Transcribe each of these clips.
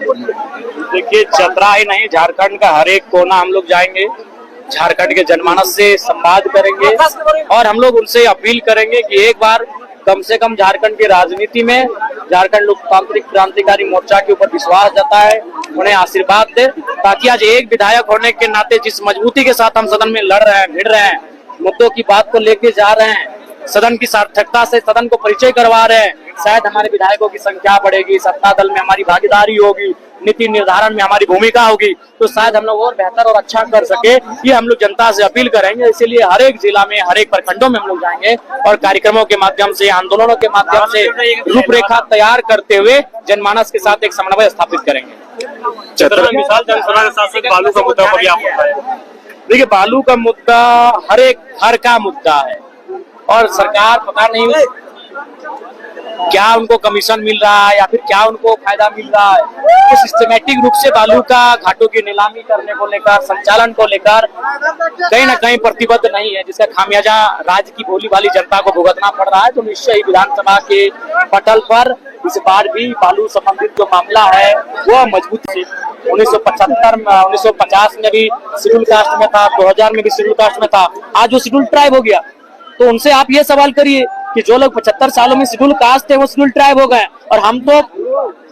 देखिए, चतरा ही नहीं, झारखंड का हर एक कोना हम लोग जाएंगे, झारखंड के जनमानस से संवाद करेंगे और हम लोग उनसे अपील करेंगे कि एक बार कम से कम झारखंड की राजनीति में झारखंड लोकतांत्रिक क्रांतिकारी मोर्चा के ऊपर विश्वास जताए, उन्हें आशीर्वाद दे, ताकि आज एक विधायक होने के नाते जिस मजबूती के साथ हम सदन में लड़ रहे हैं, भिड़ रहे हैं, मुद्दों की बात को लेके जा रहे हैं, सदन की सार्थकता से सदन को परिचय करवा रहे हैं, शायद हमारे विधायकों की संख्या बढ़ेगी, सत्ता दल में हमारी भागीदारी होगी, नीति निर्धारण में हमारी भूमिका होगी, तो शायद हम लोग और बेहतर और अच्छा कर सके। ये हम लोग जनता से अपील करेंगे। इसीलिए हर एक जिला में, हर एक प्रखंडों में हम लोग जाएंगे और कार्यक्रमों के माध्यम से, आंदोलनों के माध्यम से रूपरेखा तैयार करते हुए जनमानस के साथ एक समन्वय स्थापित करेंगे। मिसाल जनसभा के साथ साथ बालू का मुद्दा को भी आप बताएं। देखिए, बालू का मुद्दा हर एक घर का मुद्दा है और सरकार पता नहीं क्या उनको कमीशन मिल रहा है या फिर क्या उनको फायदा मिल रहा है, तो सिस्टमेटिक रूप से बालू का घाटों की नीलामी करने को लेकर, संचालन को लेकर कहीं ना कहीं प्रतिबद्ध नहीं है, जिसका खामियाजा राज्य की भोली भाली जनता को भुगतना पड़ रहा है। तो निश्चय ही विधानसभा के पटल पर इस बार भी बालू संबंधित जो मामला है वो मजबूत से 1950 में भी शेड्यूल कास्ट में था, 2000 में भी शेड्यूल कास्ट में था, आज वो शेड्यूल ट्राइब हो गया। तो उनसे आप ये सवाल करिए कि जो लोग 75 सालों में शेड्यूल कास्ट थे वो शेड्यूल ट्राइब हो गए, और हम तो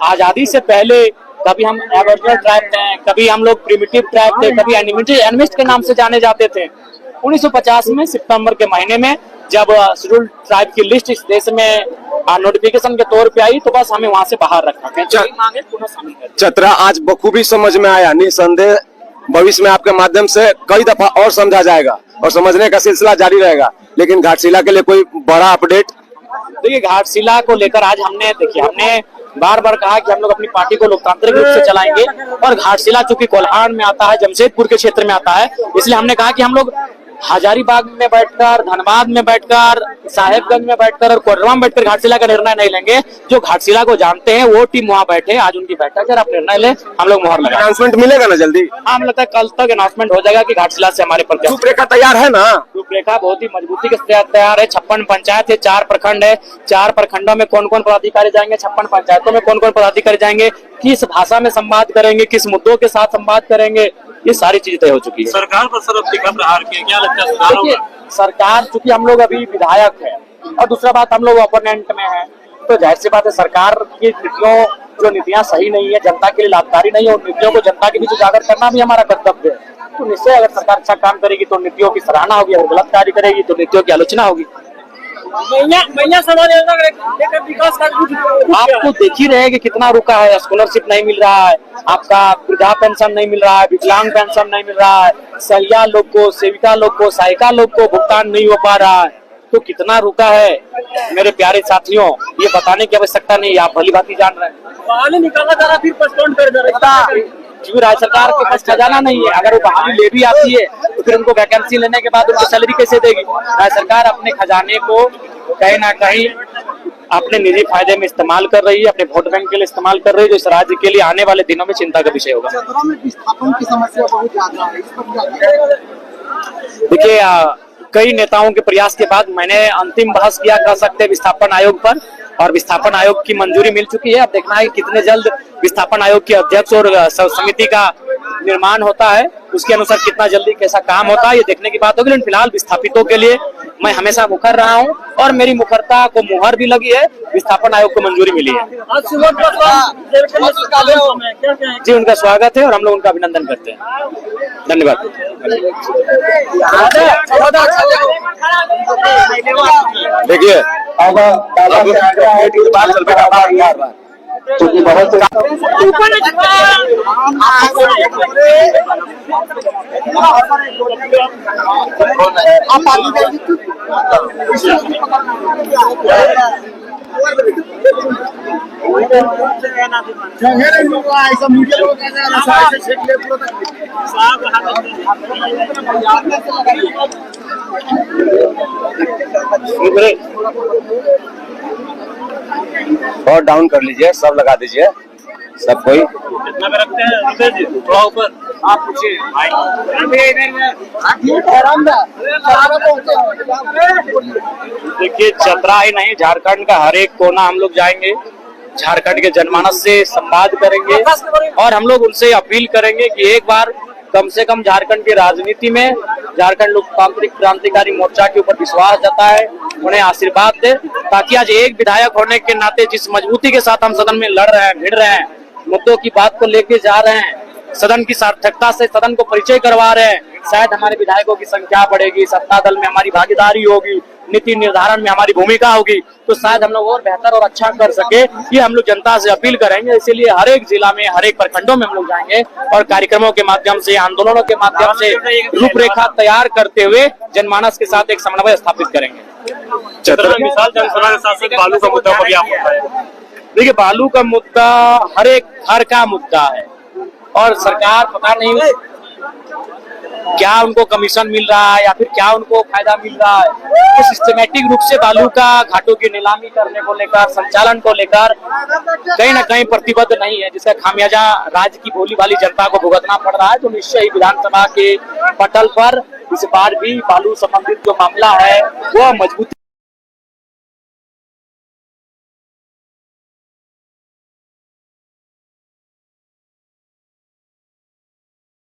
आजादी से पहले कभी हम एबोरिजिनल ट्राइब थे, कभी हम लोग प्रिमिटिव ट्राइब थे, कभी एनिमिस्ट के नाम से जाने जाते थे। 1950 में सितंबर के महीने में जब शेड्यूल ट्राइब की लिस्ट इस देश में नोटिफिकेशन के तौर पे आई, तो बस हमें वहां से बाहर रखा गया। चतरा आज बखूबी समझ में आया, निसंदेह भविष्य में आपके माध्यम से कई दफा और समझा जाएगा और समझने का सिलसिला जारी रहेगा। लेकिन घाटशिला के लिए कोई बड़ा अपडेट? देखिए, घाटशिला को लेकर आज हमने बार बार कहा कि हम लोग अपनी पार्टी को लोकतांत्रिक रूप से चलाएंगे, और घाटशिला चूंकि कोल्हान में आता है, जमशेदपुर के क्षेत्र में आता है, इसलिए हमने कहा कि हम लोग हजारीबाग में बैठकर, धनबाद में बैठकर, साहेबगंज में बैठकर और कोडरमा में बैठकर घाटशिला का निर्णय नहीं लेंगे। जो घाटशिला को जानते हैं वो टीम वहाँ बैठे, आज उनकी बैठक है, आप निर्णय ले, हम लोग मोहर लगा। अनाउंसमेंट मिलेगा ना जल्दी? हाँ, हम लगता है कल तक अनाउंसमेंट हो जाएगा कि घाटशिला से हमारे प्रत्याशी। रूपरेखा तैयार है ना? रूपरेखा बहुत ही मजबूती के साथ तैयार है। 56 पंचायत है, 4 प्रखंड है, 4 प्रखंडों में कौन कौन पदाधिकारी जाएंगे, 56 पंचायतों में कौन कौन पदाधिकारी जाएंगे, किस भाषा में संवाद करेंगे, किस मुद्दों के साथ संवाद करेंगे, ये सारी चीजें तय हो चुकी है। सरकार पर सर अब तीखा प्रहार किया, क्या लगता है सुधार होगा? सरकार, चूंकि हम लोग अभी विधायक है और दूसरा बात हम लोग ओपोनेंट में है, तो जाहिर सी बात है सरकार की नीतियां सही नहीं है, जनता के लिए लाभकारी नहीं है, उन नीतियों को जनता के बीच उजागर करना भी हमारा कर्तव्य है। तो निश्चय अगर सरकार अच्छा काम करेगी तो नीतियों की सराहना होगी, अगर गलत कार्य करेगी तो नीतियों की आलोचना होगी। विकास आपको देख ही रहे कि कितना रुका है, स्कॉलरशिप नहीं मिल रहा है, आपका वृद्धा पेंशन नहीं मिल रहा है, विकलांग पेंशन नहीं मिल रहा है, सहिया लोग को, सेविका लोग को, सहायिका लोग को भुगतान नहीं हो पा रहा है, तो कितना रुका है मेरे प्यारे साथियों, ये बताने की आवश्यकता नहीं है, आप भली भांति जान रहे हैं। बहाली निकाला जा रहा, फिर पोस्टपोन कर रहा है, क्योंकि राज्य सरकार के पास खजाना नहीं है। अगर वो बहाली ले भी आती है तो फिर उनको वैकेंसी लेने के बाद उनको सैलरी कैसे देगी? राज्य सरकार अपने खजाने को कहीं ना कहीं अपने निजी फायदे में इस्तेमाल कर रही है, अपने वोट बैंक के लिए इस्तेमाल कर रही है, जो इस राज्य के लिए आने वाले दिनों में चिंता का विषय होगा। देखिए, कई नेताओं के प्रयास के बाद मैंने अंतिम बहस किया कह सकते हैं विस्थापन आयोग पर, और विस्थापन आयोग की मंजूरी मिल चुकी है। अब देखना है कितने जल्द विस्थापन आयोग के अध्यक्ष और समिति का निर्माण होता है, उसके अनुसार कितना जल्दी कैसा काम होता है ये देखने की बात होगी। लेकिन फिलहाल विस्थापितों के लिए मैं हमेशा मुखर रहा हूं और मेरी मुखरता को मुहर भी लगी है, विस्थापन आयोग को मंजूरी मिली है। जी, उनका स्वागत है और हम लोग उनका अभिनंदन करते हैं। धन्यवाद। देखिए और डाउन कर लीजिए, सब लगा दीजिए, सब कोई कितना में रखते हैं थोड़ा ऊपर आप पूछिए। देखिए, चतरा ही नहीं, झारखंड का हर एक कोना हम लोग जाएंगे, झारखंड के जनमानस से संवाद करेंगे और हम लोग उनसे अपील करेंगे कि एक बार कम से कम झारखंड की राजनीति में झारखंड लोकतांत्रिक क्रांतिकारी मोर्चा के ऊपर विश्वास जताए, उन्हें आशीर्वाद दे, ताकि आज एक विधायक होने के नाते जिस मजबूती के साथ हम सदन में लड़ रहे हैं, भिड़ रहे हैं, मुद्दों की बात को लेके जा रहे हैं, सदन की सार्थकता से सदन को परिचय करवा रहे हैं, शायद हमारे विधायकों की संख्या बढ़ेगी, सत्ता दल में हमारी भागीदारी होगी, नीति निर्धारण में हमारी भूमिका होगी, तो शायद हम लोग और बेहतर और अच्छा कर सके। ये हम लोग जनता से अपील करेंगे। इसीलिए हर एक जिला में, हर एक प्रखंडों में हम लोग जाएंगे और कार्यक्रमों के माध्यम से, आंदोलनों के माध्यम से रूपरेखा तैयार करते हुए जनमानस के साथ एक समन्वय स्थापित करेंगे। मिसाल जनसभा के साथ साथ बालू का मुद्दा कभी आप उठाएं। देखिए, बालू का मुद्दा हर एक घर का मुद्दा है और सरकार पता नहीं क्या उनको कमीशन मिल रहा है या फिर क्या उनको फायदा मिल रहा है, तो सिस्टमेटिक रूप से बालू का घाटों की नीलामी करने को लेकर, संचालन को लेकर कहीं ना कहीं प्रतिबद्ध नहीं है, जिसका खामियाजा राज्य की भोली भाली जनता को भुगतना पड़ रहा है। तो निश्चय ही विधानसभा के पटल पर इस बार भी बालू संबंधित जो मामला है वह मजबूती